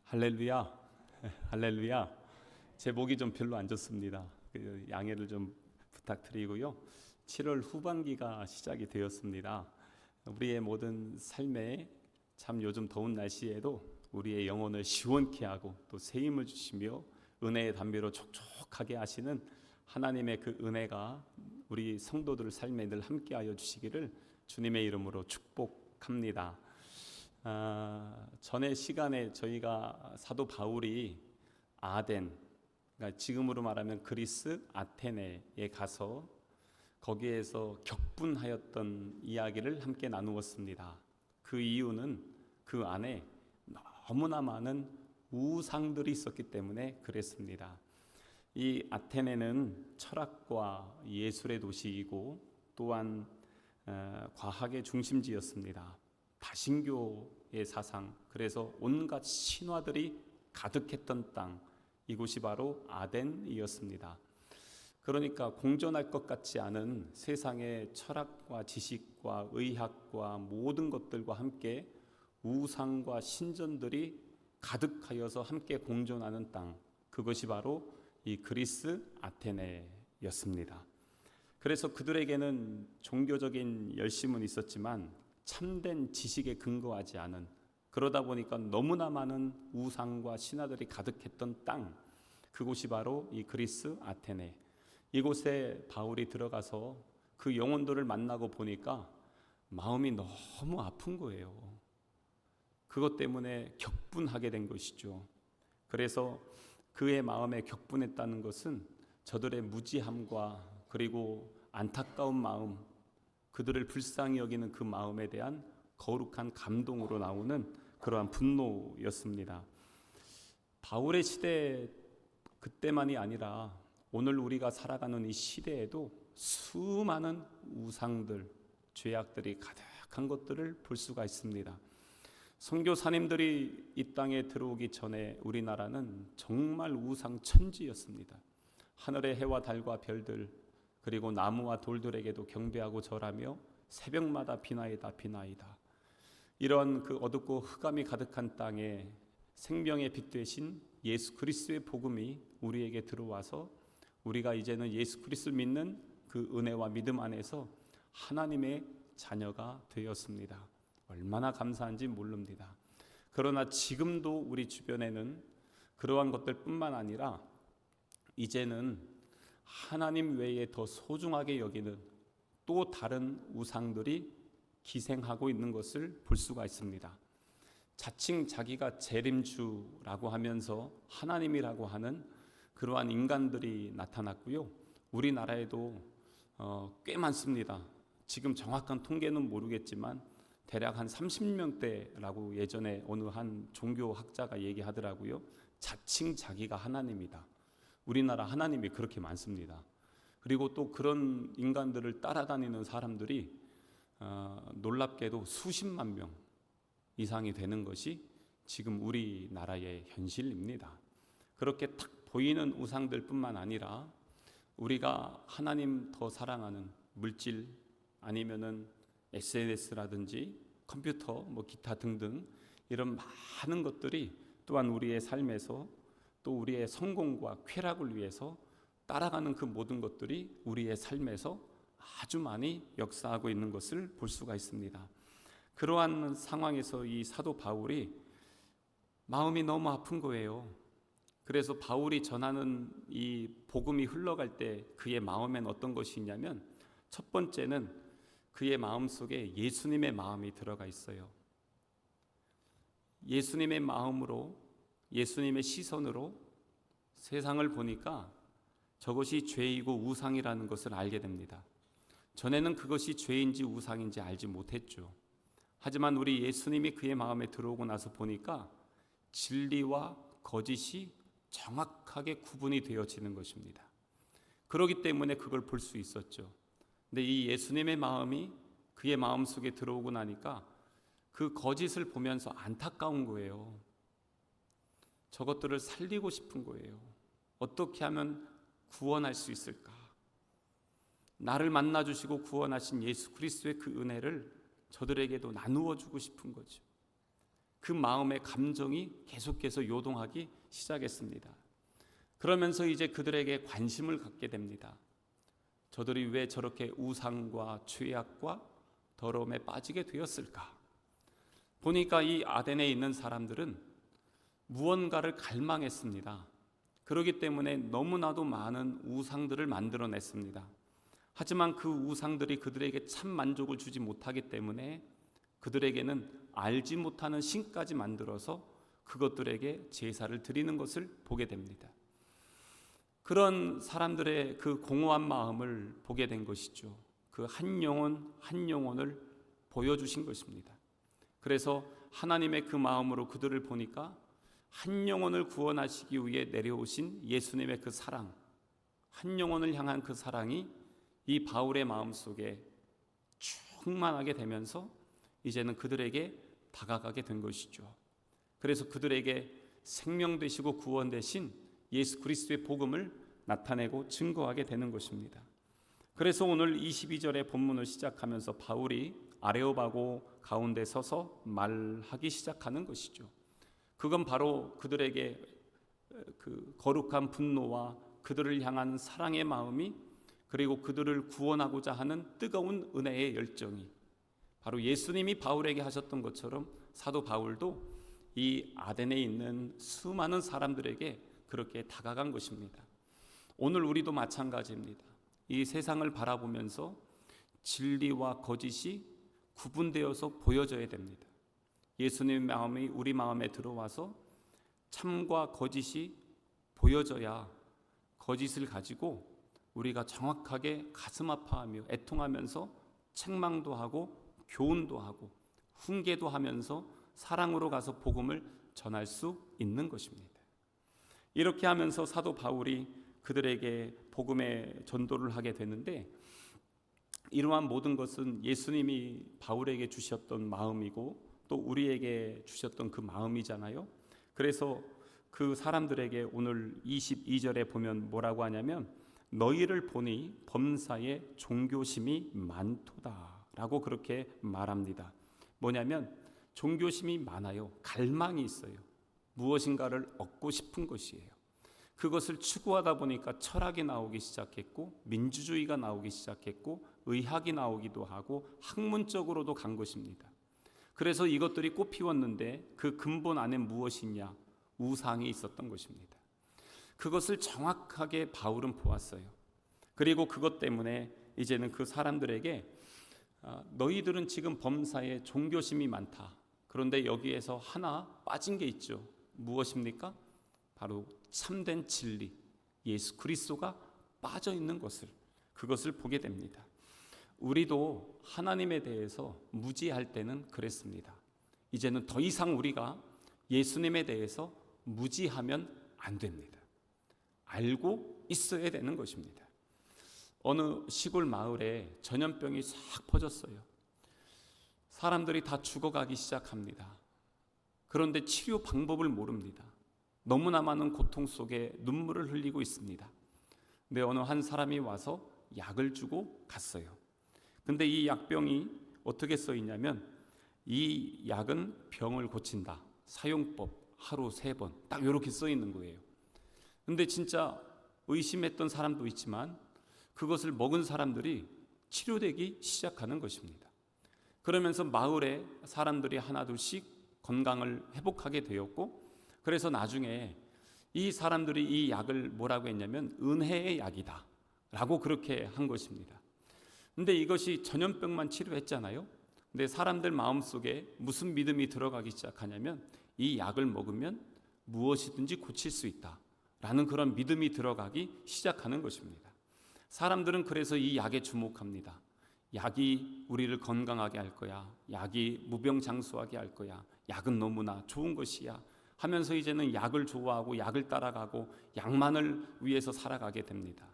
할렐루야, 할렐루야. 제 목이 좀 별로 안 좋습니다. 양해를 좀 부탁드리고요. 7월 후반기가 시작이 되었습니다. 우리의 모든 삶에 참 요즘 더운 날씨에도 우리의 영혼을 시원케 하고 또 새 힘을 주시며 은혜의 담비로 촉촉하게 하시는 하나님의 그 은혜가 우리 성도들 삶에 늘 함께하여 주시기를 주님의 이름으로 축복합니다. 전에 시간에 저희가 사도 바울이 아덴, 그러니까 지금으로 말하면 그리스 아테네에 가서 거기에서 격분하였던 이야기를 함께 나누었습니다. 그 이유는 그 안에 너무나 많은 우상들이 있었기 때문에 그랬습니다. 이 아테네는 철학과 예술의 도시이고 또한 과학의 중심지였습니다. 다신교의 사상, 그래서 온갖 신화들이 가득했던 땅, 이곳이 바로 아덴이었습니다. 그러니까 공존할 것 같지 않은 세상의 철학과 지식과 의학과 모든 것들과 함께 우상과 신전들이 가득하여서 함께 공존하는 땅, 그것이 바로 이 그리스 아테네였습니다. 그래서 그들에게는 종교적인 열심은 있었지만 참된 지식에 근거하지 않은, 그러다 보니까 너무나 많은 우상과 신화들이 가득했던 땅, 그곳이 바로 이 그리스 아테네. 이곳에 바울이 들어가서 그 영혼들을 만나고 보니까 마음이 너무 아픈 거예요. 그것 때문에 격분하게 된 것이죠. 그래서 그의 마음에 격분했다는 것은 저들의 무지함과 그리고 안타까운 마음, 그들을 불쌍히 여기는 그 마음에 대한 거룩한 감동으로 나오는 그러한 분노였습니다. 바울의 시대 그때만이 아니라 오늘 우리가 살아가는 이 시대에도 수많은 우상들, 죄악들이 가득한 것들을 볼 수가 있습니다. 선교사님들이 이 땅에 들어오기 전에 우리나라는 정말 우상 천지였습니다. 하늘의 해와 달과 별들, 그리고 나무와 돌들에게도 경배하고 절하며 새벽마다 비나이다 비나이다. 이런 그 어둡고 흑암이 가득한 땅에 생명의 빛 되신 예수 그리스도의 복음이 우리에게 들어와서 우리가 이제는 예수 그리스도를 믿는 그 은혜와 믿음 안에서 하나님의 자녀가 되었습니다. 얼마나 감사한지 모릅니다. 그러나 지금도 우리 주변에는 그러한 것들뿐만 아니라 이제는 하나님 외에 더 소중하게 여기는 또 다른 우상들이 기생하고 있는 것을 볼 수가 있습니다. 자칭 자기가 재림주라고 하면서 하나님이라고 하는 그러한 인간들이 나타났고요. 우리나라에도 꽤 많습니다. 지금 정확한 통계는 모르겠지만 대략 한 30명대라고 예전에 어느 한 종교학자가 얘기하더라고요. 자칭 자기가 하나님이다. 우리나라 하나님이 그렇게 많습니다. 그리고 또 그런 인간들을 따라다니는 사람들이 놀랍게도 수십만 명 이상이 되는 것이 지금 우리나라의 현실입니다. 그렇게 탁 보이는 우상들뿐만 아니라 우리가 하나님 더 사랑하는 물질 아니면은 SNS라든지 컴퓨터, 기타 등등 이런 많은 것들이 또한 우리의 삶에서 또 우리의 성공과 쾌락을 위해서 따라가는 그 모든 것들이 우리의 삶에서 아주 많이 역사하고 있는 것을 볼 수가 있습니다. 그러한 상황에서 이 사도 바울이 마음이 너무 아픈 거예요. 그래서 바울이 전하는 이 복음이 흘러갈 때 그의 마음엔 어떤 것이 있냐면 첫 번째는 그의 마음속에 예수님의 마음이 들어가 있어요. 예수님의 마음으로, 예수님의 시선으로 세상을 보니까 저것이 죄이고 우상이라는 것을 알게 됩니다. 전에는 그것이 죄인지 우상인지 알지 못했죠. 하지만 우리 예수님이 그의 마음에 들어오고 나서 보니까 진리와 거짓이 정확하게 구분이 되어지는 것입니다. 그렇기 때문에 그걸 볼 수 있었죠. 근데 이 예수님의 마음이 그의 마음속에 들어오고 나니까 그 거짓을 보면서 안타까운 거예요. 저것들을 살리고 싶은 거예요. 어떻게 하면 구원할 수 있을까? 나를 만나주시고 구원하신 예수 그리스도의 그 은혜를 저들에게도 나누어 주고 싶은 거죠. 그 마음의 감정이 계속해서 요동하기 시작했습니다. 그러면서 이제 그들에게 관심을 갖게 됩니다. 저들이 왜 저렇게 우상과 죄악과 더러움에 빠지게 되었을까? 보니까 이 아덴에 있는 사람들은 무언가를 갈망했습니다. 그렇기 때문에 너무나도 많은 우상들을 만들어냈습니다. 하지만 그 우상들이 그들에게 참 만족을 주지 못하기 때문에 그들에게는 알지 못하는 신까지 만들어서 그것들에게 제사를 드리는 것을 보게 됩니다. 그런 사람들의 그 공허한 마음을 보게 된 것이죠. 그 한 영혼 한 영혼을 보여주신 것입니다. 그래서 하나님의 그 마음으로 그들을 보니까 한 영혼을 구원하시기 위해 내려오신 예수님의 그 사랑, 한 영혼을 향한 그 사랑이 이 바울의 마음속에 충만하게 되면서 이제는 그들에게 다가가게 된 것이죠. 그래서 그들에게 생명 되시고 구원 되신 예수 그리스도의 복음을 나타내고 증거하게 되는 것입니다. 그래서 오늘 22절의 본문을 시작하면서 바울이 아레오바고 가운데 서서 말하기 시작하는 것이죠. 그건 바로 그들에게 그 거룩한 분노와 그들을 향한 사랑의 마음이, 그리고 그들을 구원하고자 하는 뜨거운 은혜의 열정이 바로 예수님이 바울에게 하셨던 것처럼 사도 바울도 이 아덴에 있는 수많은 사람들에게 그렇게 다가간 것입니다. 오늘 우리도 마찬가지입니다. 이 세상을 바라보면서 진리와 거짓이 구분되어서 보여져야 됩니다. 예수님의 마음이 우리 마음에 들어와서 참과 거짓이 보여져야 거짓을 가지고 우리가 정확하게 가슴 아파하며 애통하면서 책망도 하고 교훈도 하고 훈계도 하면서 사랑으로 가서 복음을 전할 수 있는 것입니다. 이렇게 하면서 사도 바울이 그들에게 복음의 전도를 하게 되는데, 이러한 모든 것은 예수님이 바울에게 주셨던 마음이고 또 우리에게 주셨던 그 마음이잖아요. 그래서 그 사람들에게 오늘 22절에 보면 뭐라고 하냐면 너희를 보니 범사에 종교심이 많도다 라고 그렇게 말합니다. 뭐냐면 종교심이 많아요. 갈망이 있어요. 무엇인가를 얻고 싶은 것이에요. 그것을 추구하다 보니까 철학이 나오기 시작했고 민주주의가 나오기 시작했고 의학이 나오기도 하고 학문적으로도 간 것입니다. 그래서 이것들이 꽃 피웠는데 그 근본 안에 무엇이냐? 우상이 있었던 것입니다. 그것을 정확하게 바울은 보았어요. 그리고 그것 때문에 이제는 그 사람들에게 너희들은 지금 범사에 종교심이 많다. 그런데 여기에서 하나 빠진 게 있죠. 무엇입니까? 바로 참된 진리, 예수 그리스도가 빠져 있는 것을, 그것을 보게 됩니다. 우리도 하나님에 대해서 무지할 때는 그랬습니다. 이제는 더 이상 우리가 예수님에 대해서 무지하면 안 됩니다. 알고 있어야 되는 것입니다. 어느 시골 마을에 전염병이 싹 퍼졌어요. 사람들이 다 죽어가기 시작합니다. 그런데 치료 방법을 모릅니다. 너무나 많은 고통 속에 눈물을 흘리고 있습니다. 근데 어느 한 사람이 와서 약을 주고 갔어요. 근데 이 약병이 어떻게 써 있냐면 이 약은 병을 고친다. 사용법 하루 3번 딱 이렇게 써 있는 거예요. 근데 진짜 의심했던 사람도 있지만 그것을 먹은 사람들이 치료되기 시작하는 것입니다. 그러면서 마을에 사람들이 하나둘씩 건강을 회복하게 되었고, 그래서 나중에 이 사람들이 이 약을 뭐라고 했냐면 은혜의 약이다 라고 그렇게 한 것입니다. 근데 이것이 전염병만 치료했잖아요. 근데 사람들 마음속에 무슨 믿음이 들어가기 시작하냐면 이 약을 먹으면 무엇이든지 고칠 수 있다 라는 그런 믿음이 들어가기 시작하는 것입니다. 사람들은 그래서 이 약에 주목합니다. 약이 우리를 건강하게 할 거야. 약이 무병장수하게 할 거야. 약은 너무나 좋은 것이야 하면서 이제는 약을 좋아하고 약을 따라가고 약만을 위해서 살아가게 됩니다.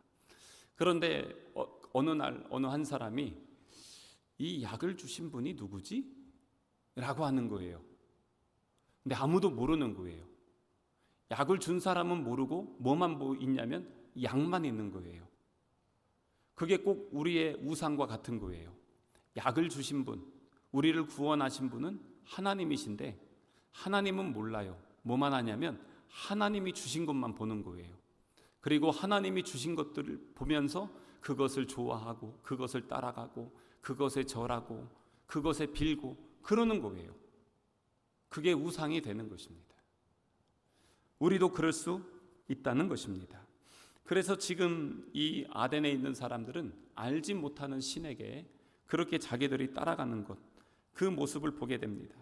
그런데 어느 날 어느 한 사람이 이 약을 주신 분이 누구지? 라고 하는 거예요. 근데 아무도 모르는 거예요. 약을 준 사람은 모르고 뭐만 있냐면 약만 있는 거예요. 그게 꼭 우리의 우상과 같은 거예요. 약을 주신 분, 우리를 구원하신 분은 하나님이신데 하나님은 몰라요. 뭐만 하냐면 하나님이 주신 것만 보는 거예요. 그리고 하나님이 주신 것들을 보면서 그것을 좋아하고 그것을 따라가고 그것에 절하고 그것에 빌고 그러는 거예요. 그게 우상이 되는 것입니다. 우리도 그럴 수 있다는 것입니다. 그래서 지금 이 아덴에 있는 사람들은 알지 못하는 신에게 그렇게 자기들이 따라가는 것, 그 모습을 보게 됩니다.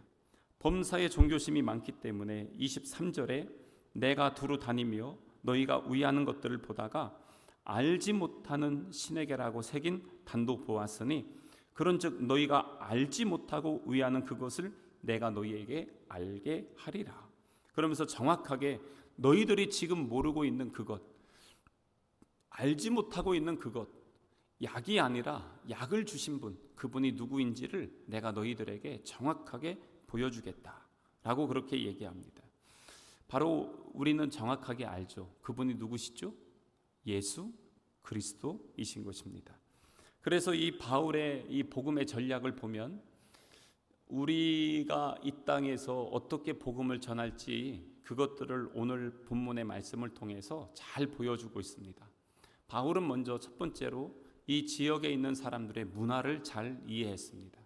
범사에 종교심이 많기 때문에 23절에 내가 두루 다니며 너희가 위하는 것들을 보다가 알지 못하는 신에게라고 새긴 단도 보았으니 그런즉 너희가 알지 못하고 위하는 그것을 내가 너희에게 알게 하리라. 그러면서 정확하게 너희들이 지금 모르고 있는 그것, 알지 못하고 있는 그것, 약이 아니라 약을 주신 분, 그분이 누구인지를 내가 너희들에게 정확하게 보여주겠다라고 그렇게 얘기합니다. 바로 우리는 정확하게 알죠. 그분이 누구시죠? 예수 그리스도이신 것입니다. 그래서 이 바울의 이 복음의 전략을 보면 우리가 이 땅에서 어떻게 복음을 전할지 그것들을 오늘 본문의 말씀을 통해서 잘 보여주고 있습니다. 바울은 먼저 첫 번째로 이 지역에 있는 사람들의 문화를 잘 이해했습니다.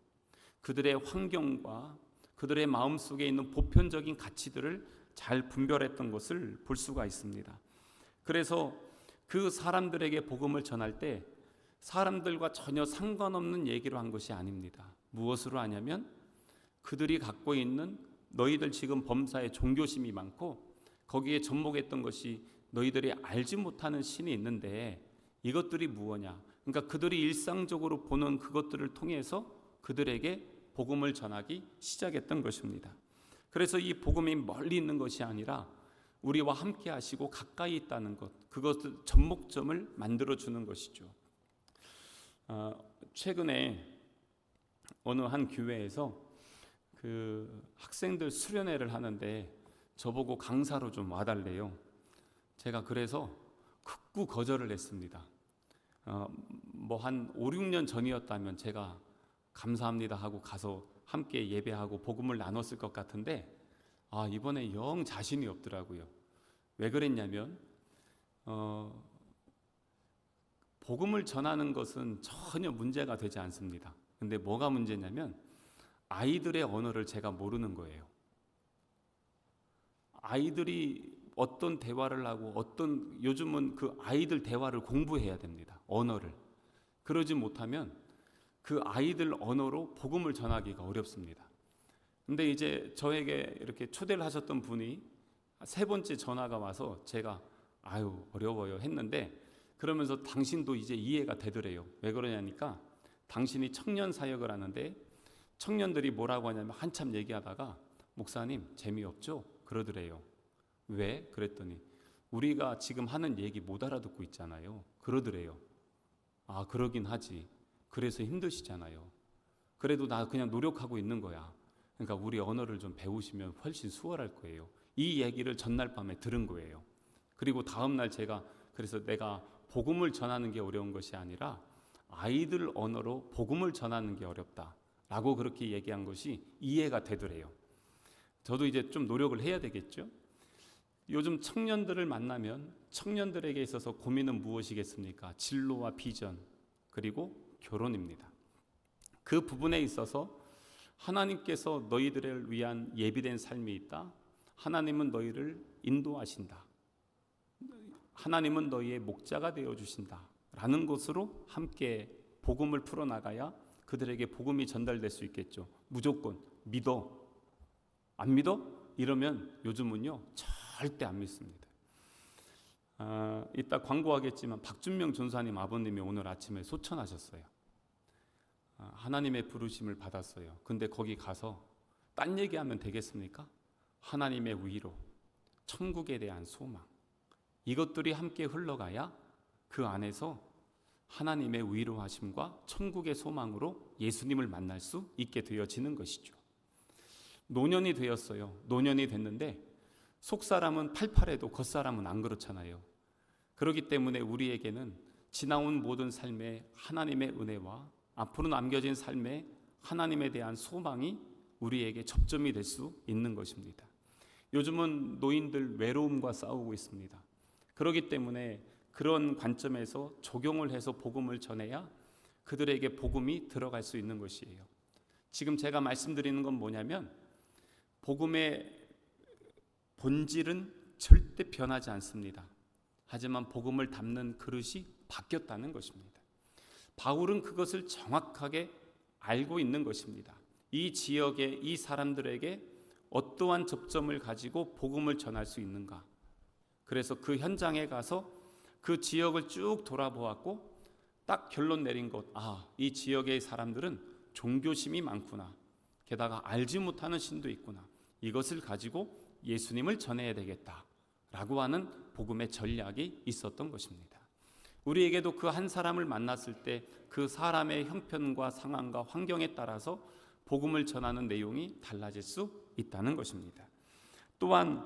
그들의 환경과 그들의 마음속에 있는 보편적인 가치들을 잘 분별했던 것을 볼 수가 있습니다. 그래서 그 사람들에게 복음을 전할 때 사람들과 전혀 상관없는 얘기로 한 것이 아닙니다. 무엇으로 하냐면 그들이 갖고 있는 너희들 지금 범사에 종교심이 많고 거기에 접목했던 것이 너희들이 알지 못하는 신이 있는데 이것들이 무엇냐? 그러니까 그들이 일상적으로 보는 그것들을 통해서 그들에게 복음을 전하기 시작했던 것입니다. 그래서 이 복음이 멀리 있는 것이 아니라 우리와 함께 하시고 가까이 있다는 것, 그것을 접목점을 만들어주는 것이죠. 최근에 어느 한 교회에서 그 학생들 수련회를 하는데 저보고 강사로 좀 와달래요. 제가 그래서 극구 거절을 했습니다. 뭐 한 5, 6년 전이었다면 제가 감사합니다 하고 가서 함께 예배하고 복음을 나눴을 것 같은데 이번에 영 자신이 없더라고요. 왜 그랬냐면 복음을 전하는 것은 전혀 문제가 되지 않습니다. 근데 뭐가 문제냐면 아이들의 언어를 제가 모르는 거예요. 아이들이 어떤 대화를 하고 요즘은 그 아이들 대화를 공부해야 됩니다. 언어를. 그러지 못하면 그 아이들 언어로 복음을 전하기가 어렵습니다. 근데 이제 저에게 이렇게 초대를 하셨던 분이 세 번째 전화가 와서 제가 어려워요 했는데 그러면서 당신도 이제 이해가 되더래요. 왜 그러냐니까 당신이 청년 사역을 하는데 청년들이 뭐라고 하냐면 한참 얘기하다가 목사님 재미없죠? 그러더래요. 왜? 그랬더니 우리가 지금 하는 얘기 못 알아듣고 있잖아요. 그러더래요. 그러긴 하지. 그래서 힘드시잖아요. 그래도 나 그냥 노력하고 있는 거야. 그러니까 우리 언어를 좀 배우시면 훨씬 수월할 거예요. 이 얘기를 전날 밤에 들은 거예요. 그리고 다음날 그래서 내가 복음을 전하는 게 어려운 것이 아니라 아이들 언어로 복음을 전하는 게 어렵다라고 그렇게 얘기한 것이 이해가 되더래요. 저도 이제 좀 노력을 해야 되겠죠. 요즘 청년들을 만나면 청년들에게 있어서 고민은 무엇이겠습니까? 진로와 비전 그리고 결혼입니다. 그 부분에 있어서 하나님께서 너희들을 위한 예비된 삶이 있다. 하나님은 너희를 인도하신다. 하나님은 너희의 목자가 되어주신다 라는 것으로 함께 복음을 풀어나가야 그들에게 복음이 전달될 수 있겠죠. 무조건 믿어. 안 믿어? 이러면 요즘은요 절대 안 믿습니다. 이따 광고하겠지만 박준명 전사님 아버님이 오늘 아침에 소천하셨어요. 하나님의 부르심을 받았어요. 근데 거기 가서 딴 얘기하면 되겠습니까? 하나님의 위로, 천국에 대한 소망, 이것들이 함께 흘러가야 그 안에서 하나님의 위로하심과 천국의 소망으로 예수님을 만날 수 있게 되어지는 것이죠. 노년이 되었어요. 노년이 됐는데 속사람은 팔팔해도 겉사람은 안 그렇잖아요. 그렇기 때문에 우리에게는 지나온 모든 삶에 하나님의 은혜와 앞으로 남겨진 삶에 하나님에 대한 소망이 우리에게 접점이 될 수 있는 것입니다. 요즘은 노인들 외로움과 싸우고 있습니다. 그렇기 때문에 그런 관점에서 적용을 해서 복음을 전해야 그들에게 복음이 들어갈 수 있는 것이에요. 지금 제가 말씀드리는 건 뭐냐면 복음의 본질은 절대 변하지 않습니다. 하지만 복음을 담는 그릇이 바뀌었다는 것입니다. 바울은 그것을 정확하게 알고 있는 것입니다. 이 지역의 이 사람들에게 어떠한 접점을 가지고 복음을 전할 수 있는가. 그래서 그 현장에 가서 그 지역을 쭉 돌아보았고 딱 결론 내린 것, 이 지역의 사람들은 종교심이 많구나. 게다가 알지 못하는 신도 있구나. 이것을 가지고 예수님을 전해야 되겠다라고 하는 복음의 전략이 있었던 것입니다. 우리에게도 그 한 사람을 만났을 때 그 사람의 형편과 상황과 환경에 따라서 복음을 전하는 내용이 달라질 수 있다는 것입니다. 또한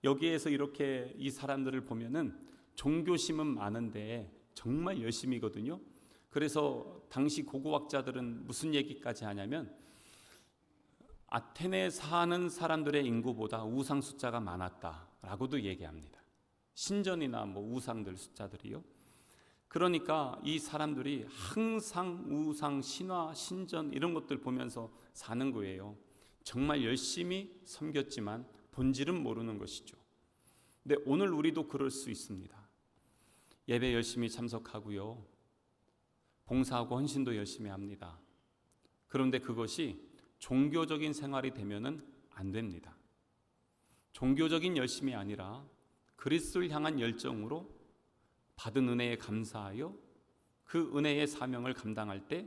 여기에서 이렇게 이 사람들을 보면은 종교심은 많은데 정말 열심이거든요. 그래서 당시 고고학자들은 무슨 얘기까지 하냐면 아테네 사는 사람들의 인구보다 우상 숫자가 많았다라고도 얘기합니다. 신전이나 우상들 숫자들이요. 그러니까 이 사람들이 항상 우상, 신화, 신전 이런 것들 보면서 사는 거예요. 정말 열심히 섬겼지만 본질은 모르는 것이죠. 근데 오늘 우리도 그럴 수 있습니다. 예배 열심히 참석하고요. 봉사하고 헌신도 열심히 합니다. 그런데 그것이 종교적인 생활이 되면은 안 됩니다. 종교적인 열심이 아니라 그리스도를 향한 열정으로 받은 은혜에 감사하여 그 은혜의 사명을 감당할 때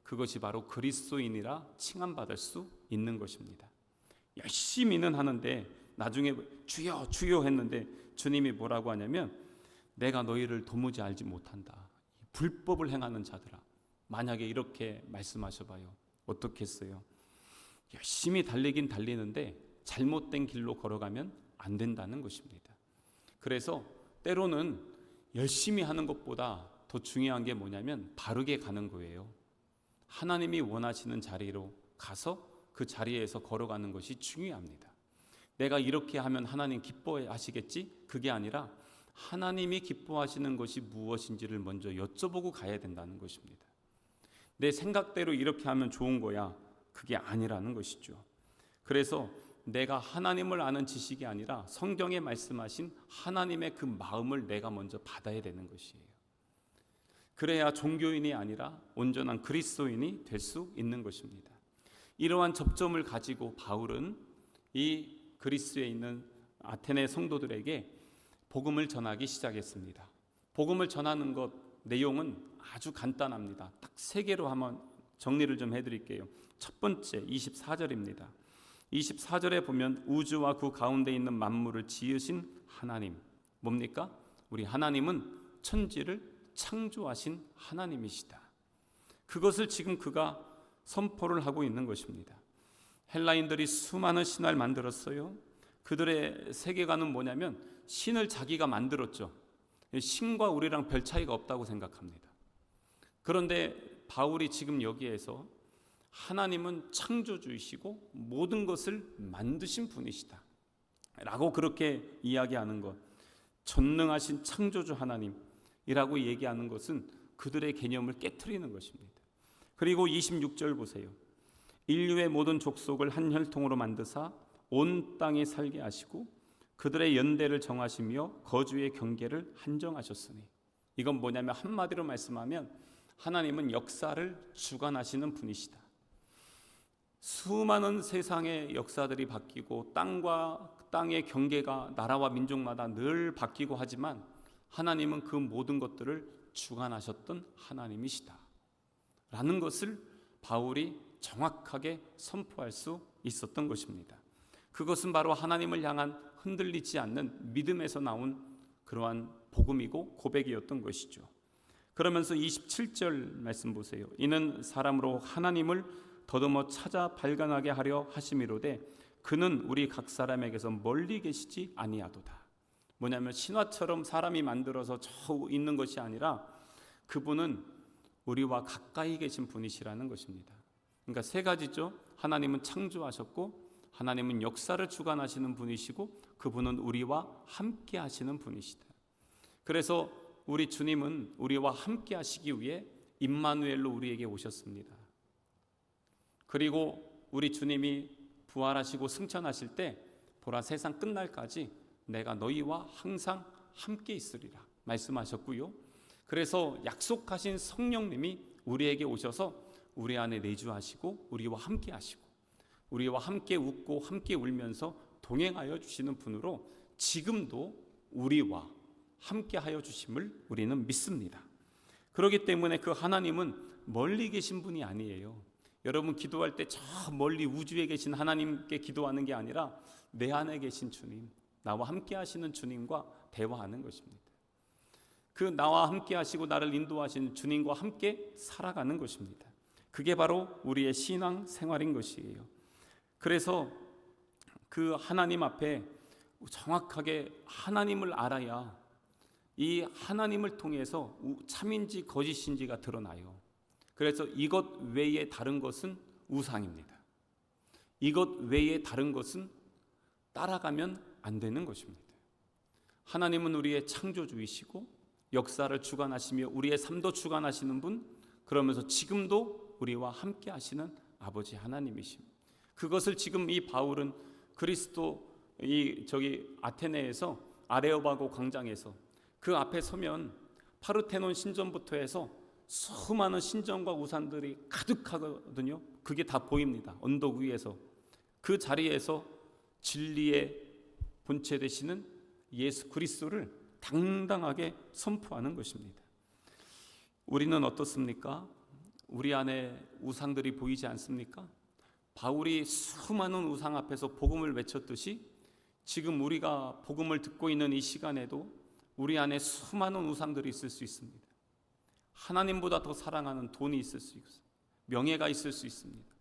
그것이 바로 그리스도인이라 칭함받을 수 있는 것입니다. 열심히는 하는데 나중에 주여 주여 했는데 주님이 뭐라고 하냐면 내가 너희를 도무지 알지 못한다. 불법을 행하는 자들아. 만약에 이렇게 말씀하셔봐요. 어떻겠어요? 열심히 달리긴 달리는데 잘못된 길로 걸어가면 안 된다는 것입니다. 그래서 때로는 열심히 하는 것보다 더 중요한 게 뭐냐면 바르게 가는 거예요. 하나님이 원하시는 자리로 가서 그 자리에서 걸어가는 것이 중요합니다. 내가 이렇게 하면 하나님 기뻐하시겠지? 그게 아니라 하나님이 기뻐하시는 것이 무엇인지를 먼저 여쭤보고 가야 된다는 것입니다. 내 생각대로 이렇게 하면 좋은 거야. 그게 아니라는 것이죠. 그래서 내가 하나님을 아는 지식이 아니라 성경에 말씀하신 하나님의 그 마음을 내가 먼저 받아야 되는 것이에요. 그래야 종교인이 아니라 온전한 그리스도인이 될 수 있는 것입니다. 이러한 접점을 가지고 바울은 이 그리스에 있는 아테네 성도들에게 복음을 전하기 시작했습니다. 복음을 전하는 것 내용은 아주 간단합니다. 딱 세 개로 한번 정리를 좀 해드릴게요. 첫 번째 24절입니다. 24절에 보면 우주와 그 가운데 있는 만물을 지으신 하나님, 뭡니까? 우리 하나님은 천지를 창조하신 하나님이시다. 그것을 지금 그가 선포를 하고 있는 것입니다. 헬라인들이 수많은 신화를 만들었어요. 그들의 세계관은 뭐냐면 신을 자기가 만들었죠. 신과 우리랑 별 차이가 없다고 생각합니다. 그런데 바울이 지금 여기에서 하나님은 창조주이시고 모든 것을 만드신 분이시다 라고 그렇게 이야기하는 것, 전능하신 창조주 하나님이라고 얘기하는 것은 그들의 개념을 깨트리는 것입니다. 그리고 26절 보세요. 인류의 모든 족속을 한 혈통으로 만드사 온 땅에 살게 하시고 그들의 연대를 정하시며 거주의 경계를 한정하셨으니, 이건 뭐냐면 한마디로 말씀하면 하나님은 역사를 주관하시는 분이시다. 수많은 세상의 역사들이 바뀌고 땅과 땅의 경계가 나라와 민족마다 늘 바뀌고 하지만 하나님은 그 모든 것들을 주관하셨던 하나님이시다 라는 것을 바울이 정확하게 선포할 수 있었던 것입니다. 그것은 바로 하나님을 향한 흔들리지 않는 믿음에서 나온 그러한 복음이고 고백이었던 것이죠. 그러면서 27절 말씀 보세요. 이는 사람으로 하나님을 더듬어 찾아 발견하게 하려 하심이로되 그는 우리 각 사람에게서 멀리 계시지 아니하도다. 뭐냐면 신화처럼 사람이 만들어서 저 있는 것이 아니라 그분은 우리와 가까이 계신 분이시라는 것입니다. 그러니까 세 가지죠. 하나님은 창조하셨고 하나님은 역사를 주관하시는 분이시고 그분은 우리와 함께 하시는 분이시다. 그래서 우리 주님은 우리와 함께 하시기 위해 임마누엘로 우리에게 오셨습니다. 그리고 우리 주님이 부활하시고 승천하실 때 보라 세상 끝날까지 내가 너희와 항상 함께 있으리라 말씀하셨고요. 그래서 약속하신 성령님이 우리에게 오셔서 우리 안에 내주하시고 우리와 함께 하시고 우리와 함께 웃고 함께 울면서 동행하여 주시는 분으로 지금도 우리와 함께 하여 주심을 우리는 믿습니다. 그렇기 때문에 그 하나님은 멀리 계신 분이 아니에요. 여러분 기도할 때 저 멀리 우주에 계신 하나님께 기도하는 게 아니라 내 안에 계신 주님, 나와 함께 하시는 주님과 대화하는 것입니다. 그 나와 함께 하시고 나를 인도하시는 주님과 함께 살아가는 것입니다. 그게 바로 우리의 신앙 생활인 것이에요. 그래서 그 하나님 앞에 정확하게 하나님을 알아야 이 하나님을 통해서 참인지 거짓인지가 드러나요. 그래서 이것 외에 다른 것은 우상입니다. 이것 외에 다른 것은 따라가면 안 되는 것입니다. 하나님은 우리의 창조주이시고 역사를 주관하시며 우리의 삶도 주관하시는 분, 그러면서 지금도 우리와 함께 하시는 아버지 하나님이십니다. 그것을 지금 이 바울은 그리스도 아테네에서 아레오바고 광장에서 그 앞에 서면 파르테논 신전부터 해서 수많은 신전과 우상들이 가득하거든요. 그게 다 보입니다. 언덕 위에서 그 자리에서 진리의 본체 되시는 예수 그리스도를 당당하게 선포하는 것입니다. 우리는 어떻습니까? 우리 안에 우상들이 보이지 않습니까? 바울이 수많은 우상 앞에서 복음을 외쳤듯이 지금 우리가 복음을 듣고 있는 이 시간에도 우리 안에 수많은 우상들이 있을 수 있습니다. 하나님보다 더 사랑하는 돈이 있을 수 있고 명예가 있을 수 있습니다.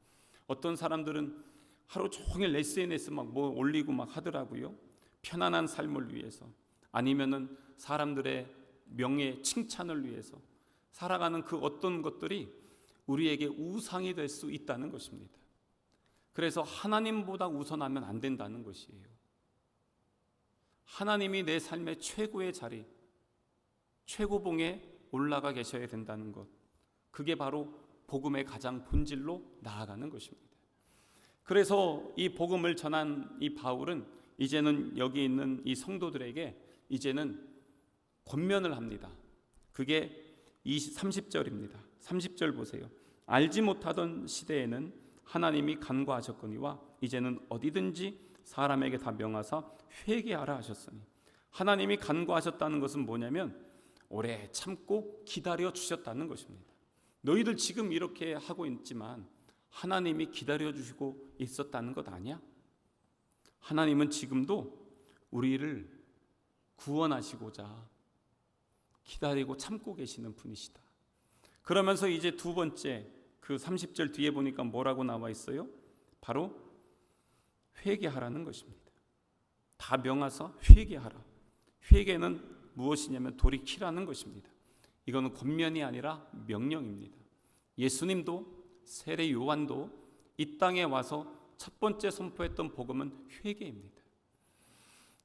어떤 사람들은 하루 종일 SNS 막 뭐 올리고 막 하더라고요. 편안한 삶을 위해서, 아니면은 사람들의 명예 칭찬을 위해서 살아가는 그 어떤 것들이 우리에게 우상이 될 수 있다는 것입니다. 그래서 하나님보다 우선하면 안 된다는 것이에요. 하나님이 내 삶의 최고의 자리, 최고봉에 올라가 계셔야 된다는 것, 그게 바로 복음의 가장 본질로 나아가는 것입니다. 그래서 이 복음을 전한 이 바울은 이제는 여기 있는 이 성도들에게 이제는 권면을 합니다. 그게 30절입니다. 30절 보세요. 알지 못하던 시대에는 하나님이 간과하셨거니와 이제는 어디든지 사람에게 다 명하사 회개하라 하셨으니, 하나님이 간과하셨다는 것은 뭐냐면 오래 참고 기다려 주셨다는 것입니다. 너희들 지금 이렇게 하고 있지만 하나님이 기다려 주시고 있었다는 것 아니야? 하나님은 지금도 우리를 구원하시고자 기다리고 참고 계시는 분이시다. 그러면서 이제 두 번째 그 30절 뒤에 보니까 뭐라고 나와 있어요? 바로 회개하라는 것입니다. 다 명하사 회개하라. 회개는 무엇이냐면 돌이키라는 것입니다. 이거는 권면이 아니라 명령입니다. 예수님도 세례 요한도 이 땅에 와서 첫 번째 선포했던 복음은 회개입니다.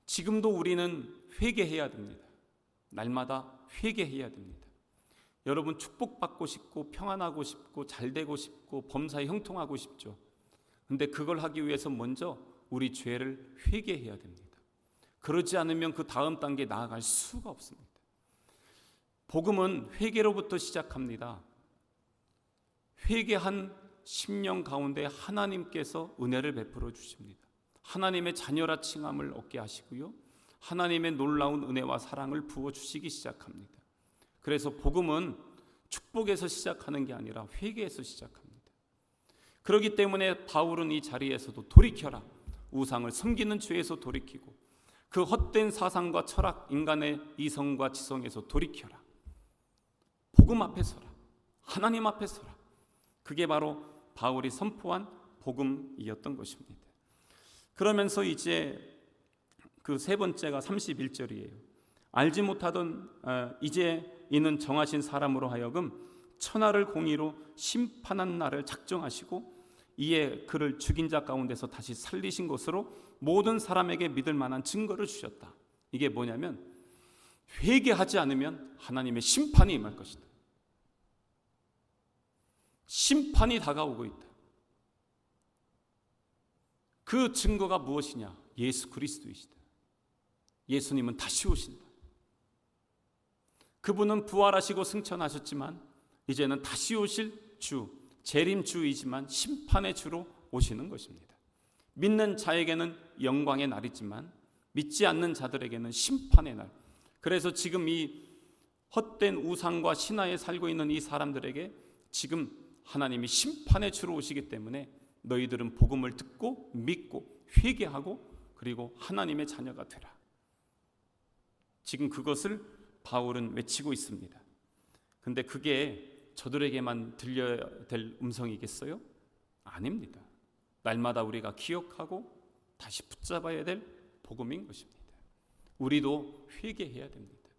지금도 우리는 회개해야 됩니다. 날마다 회개해야 됩니다. 여러분 축복받고 싶고 평안하고 싶고 잘되고 싶고 범사에 형통하고 싶죠. 근데 그걸 하기 위해서 먼저 우리 죄를 회개해야 됩니다. 그러지 않으면 그 다음 단계에 나아갈 수가 없습니다. 복음은 회개로부터 시작합니다. 회개한 심령 가운데 하나님께서 은혜를 베풀어 주십니다. 하나님의 자녀라 칭함을 얻게 하시고요, 하나님의 놀라운 은혜와 사랑을 부어주시기 시작합니다. 그래서 복음은 축복에서 시작하는 게 아니라 회개에서 시작합니다. 그렇기 때문에 바울은 이 자리에서도 돌이켜라, 우상을 섬기는 죄에서 돌이키고 그 헛된 사상과 철학, 인간의 이성과 지성에서 돌이켜라, 복음 앞에 서라, 하나님 앞에 서라. 그게 바로 바울이 선포한 복음이었던 것입니다. 그러면서 이제 그 세 번째가 31절이에요. 알지 못하던 이제 이는 정하신 사람으로 하여금 천하를 공의로 심판한 날을 작정하시고 이에 그를 죽인 자 가운데서 다시 살리신 것으로 모든 사람에게 믿을 만한 증거를 주셨다. 이게 뭐냐면 회개하지 않으면 하나님의 심판이 임할 것이다. 심판이 다가오고 있다. 그 증거가 무엇이냐? 예수 그리스도이시다. 예수님은 다시 오신다. 그분은 부활하시고 승천하셨지만 이제는 다시 오실 주, 재림주이지만 심판의 주로 오시는 것입니다. 믿는 자에게는 영광의 날이지만 믿지 않는 자들에게는 심판의 날. 그래서 지금 이 헛된 우상과 신화에 살고 있는 이 사람들에게 지금 하나님이 심판의 주로 오시기 때문에 너희들은 복음을 듣고 믿고 회개하고 그리고 하나님의 자녀가 되라. 지금 그것을 바울은 외치고 있습니다. 근데 그게 저들에게만 들려야 될 음성이겠어요? 아닙니다. 날마다 우리가 기억하고 다시 붙잡아야 될 복음인 것입니다. 우리도 회개해야 됩니다.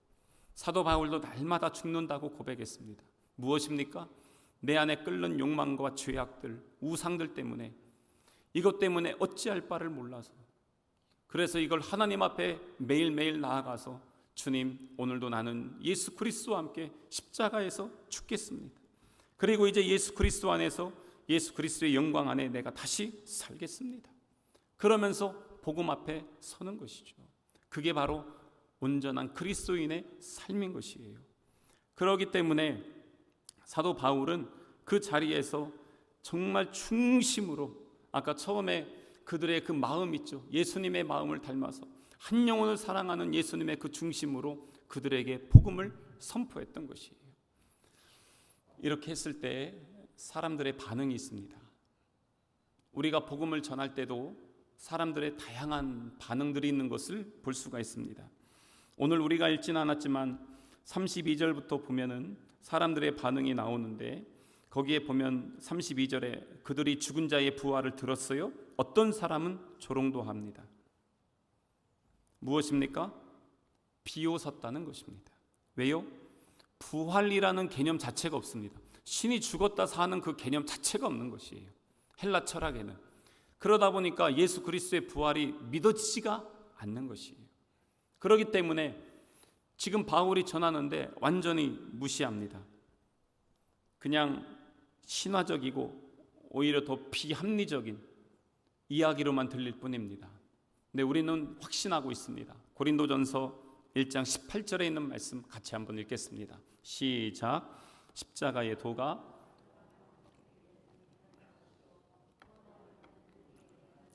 사도 바울도 날마다 죽는다고 고백했습니다. 무엇입니까? 내 안에 끓는 욕망과 죄악들, 우상들 때문에, 이것 때문에 어찌할 바를 몰라서, 그래서 이걸 하나님 앞에 매일매일 나아가서 주님, 오늘도 나는 예수 그리스도와 함께 십자가에서 죽겠습니다. 그리고 이제 예수 그리스도 안에서 예수 그리스도의 영광 안에 내가 다시 살겠습니다. 그러면서 복음 앞에 서는 것이죠. 그게 바로 온전한 그리스도인의 삶인 것이에요. 그렇기 때문에 사도 바울은 그 자리에서 정말 중심으로, 아까 처음에 그들의 그 마음 있죠. 예수님의 마음을 닮아서 한 영혼을 사랑하는 예수님의 그 중심으로 그들에게 복음을 선포했던 것이에요. 이렇게 했을 때 사람들의 반응이 있습니다. 우리가 복음을 전할 때도 사람들의 다양한 반응들이 있는 것을 볼 수가 있습니다. 오늘 우리가 읽지는 않았지만 32절부터 보면은 사람들의 반응이 나오는데, 거기에 보면 32절에 그들이 죽은 자의 부활을 들었어요. 어떤 사람은 조롱도 합니다. 무엇입니까? 비웃었다는 것입니다. 왜요? 부활이라는 개념 자체가 없습니다. 신이 죽었다 사는 그 개념 자체가 없는 것이에요. 헬라 철학에는. 그러다 보니까 예수 그리스도의 부활이 믿어지지가 않는 것이에요. 그렇기 때문에 지금 바울이 전하는데 완전히 무시합니다. 그냥 신화적이고 오히려 더 비합리적인 이야기로만 들릴 뿐입니다. 근데 우리는 확신하고 있습니다. 고린도전서 1장 18절에 있는 말씀 같이 한번 읽겠습니다. 시작. 십자가의 도가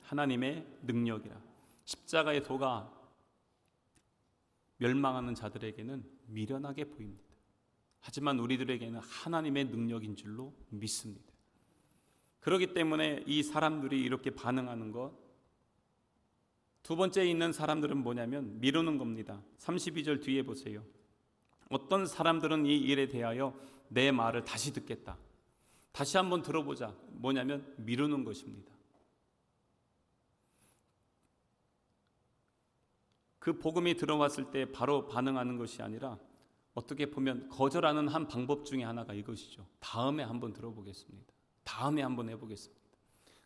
하나님의 능력이라. 십자가의 도가 멸망하는 자들에게는 미련하게 보입니다. 하지만 우리들에게는 하나님의 능력인 줄로 믿습니다. 그렇기 때문에 이 사람들이 이렇게 반응하는 것, 두 번째 있는 사람들은 뭐냐면 미루는 겁니다. 32절 뒤에 보세요. 어떤 사람들은 이 일에 대하여 내 말을 다시 듣겠다, 다시 한번 들어보자, 뭐냐면 미루는 것입니다. 그 복음이 들어왔을 때 바로 반응하는 것이 아니라 어떻게 보면 거절하는 한 방법 중에 하나가 이것이죠. 다음에 한번 들어보겠습니다. 다음에 한번 해보겠습니다.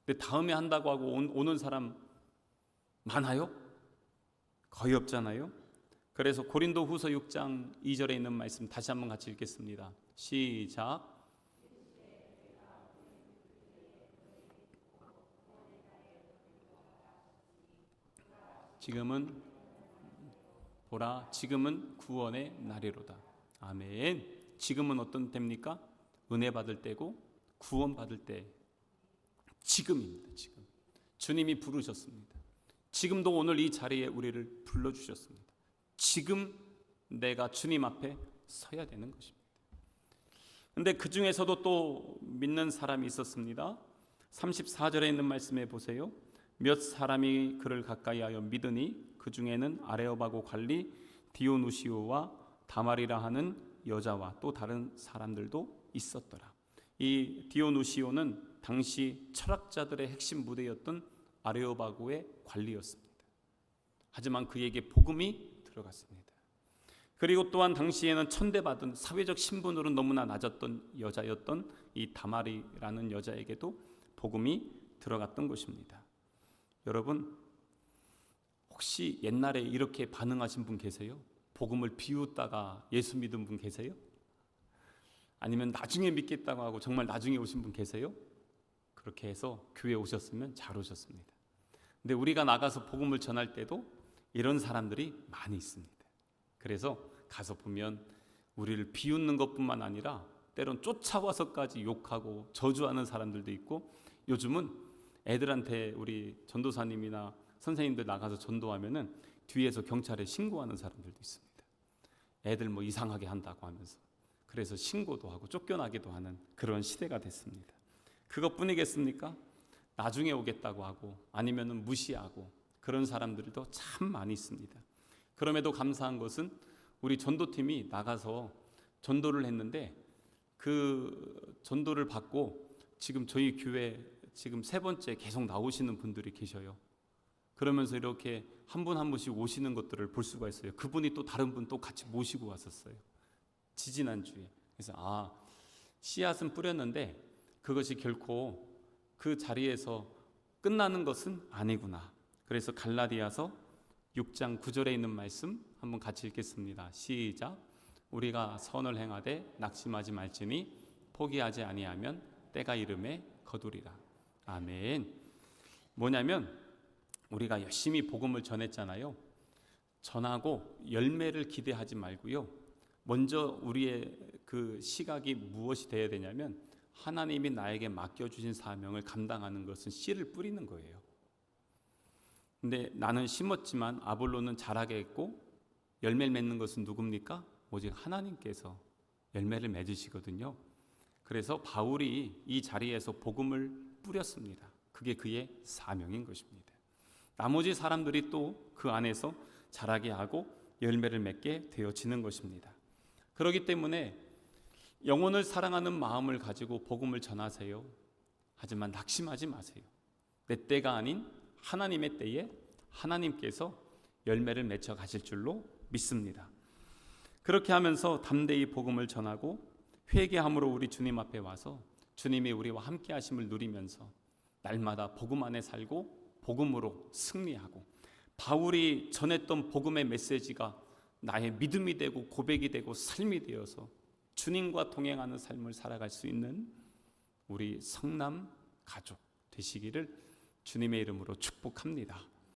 근데 다음에 한다고 하고 오는 사람 많아요? 거의 없잖아요. 그래서 고린도 후서 6장 2절에 있는 말씀 다시 한번 같이 읽겠습니다. 시작. 지금은 보라, 지금은 구원의 날이로다. 아멘. 지금은 어떤 때입니까? 은혜 받을 때고 구원 받을 때, 지금입니다. 지금 주님이 부르셨습니다. 지금도 오늘 이 자리에 우리를 불러주셨습니다. 지금 내가 주님 앞에 서야 되는 것입니다. 그런데 그 중에서도 또 믿는 사람이 있었습니다. 34절에 있는 말씀에 보세요. 몇 사람이 그를 가까이하여 믿으니 그 중에는 아레오바고 관리 디오누시오와 다말이라 하는 여자와 또 다른 사람들도 있었더라. 이 디오누시오는 당시 철학자들의 핵심 무대였던 아레오바고의 관리였습니다. 하지만 그에게 복음이 들어갔습니다. 그리고 또한 당시에는 천대받은 사회적 신분으로 너무나 낮았던 여자였던 이 다말이라는 여자에게도 복음이 들어갔던 것입니다. 여러분, 혹시 옛날에 이렇게 반응하신 분 계세요? 복음을 비웃다가 예수 믿은 분 계세요? 아니면 나중에 믿겠다고 하고 정말 나중에 오신 분 계세요? 그렇게 해서 교회에 오셨으면 잘 오셨습니다. 근데 우리가 나가서 복음을 전할 때도 이런 사람들이 많이 있습니다. 그래서 가서 보면 우리를 비웃는 것뿐만 아니라 때론 쫓아와서까지 욕하고 저주하는 사람들도 있고, 요즘은 애들한테 우리 전도사님이나 선생님들 나가서 전도하면은 뒤에서 경찰에 신고하는 사람들도 있습니다. 애들 뭐 이상하게 한다고 하면서. 그래서 신고도 하고 쫓겨나기도 하는 그런 시대가 됐습니다. 그것뿐이겠습니까? 나중에 오겠다고 하고 아니면은 무시하고 그런 사람들도 참 많이 있습니다. 그럼에도 감사한 것은 우리 전도팀이 나가서 전도를 했는데 그 전도를 받고 지금 저희 교회 지금 3번째 계속 나오시는 분들이 계셔요. 그러면서 이렇게 한 분 한 분씩 오시는 것들을 볼 수가 있어요. 그분이 또 다른 분 또 같이 모시고 왔었어요. 지지난주에. 그래서 씨앗은 뿌렸는데 그것이 결코 그 자리에서 끝나는 것은 아니구나. 그래서 갈라디아서 6장 9절에 있는 말씀 한번 같이 읽겠습니다. 시작. 우리가 선을 행하되 낙심하지 말지니 포기하지 아니하면 때가 이름에 거두리라. 아멘. 뭐냐면 우리가 열심히 복음을 전했잖아요. 전하고 열매를 기대하지 말고요. 먼저 우리의 그 시각이 무엇이 되어야 되냐면 하나님이 나에게 맡겨주신 사명을 감당하는 것은 씨를 뿌리는 거예요. 근데 나는 심었지만 아볼로는 자라게 했고 열매를 맺는 것은 누굽니까? 오직 하나님께서 열매를 맺으시거든요. 그래서 바울이 이 자리에서 복음을 뿌렸습니다. 그게 그의 사명인 것입니다. 나머지 사람들이 또 그 안에서 자라게 하고 열매를 맺게 되어지는 것입니다. 그렇기 때문에 영혼을 사랑하는 마음을 가지고 복음을 전하세요. 하지만 낙심하지 마세요. 내 때가 아닌 하나님의 때에 하나님께서 열매를 맺혀 가실 줄로 믿습니다. 그렇게 하면서 담대히 복음을 전하고 회개함으로 우리 주님 앞에 와서 주님이 우리와 함께 하심을 누리면서 날마다 복음 안에 살고 복음으로 승리하고, 바울이 전했던 복음의 메시지가 나의 믿음이 되고 고백이 되고 삶이 되어서 주님과 동행하는 삶을 살아갈 수 있는 우리 성남 가족 되시기를 주님의 이름으로 축복합니다.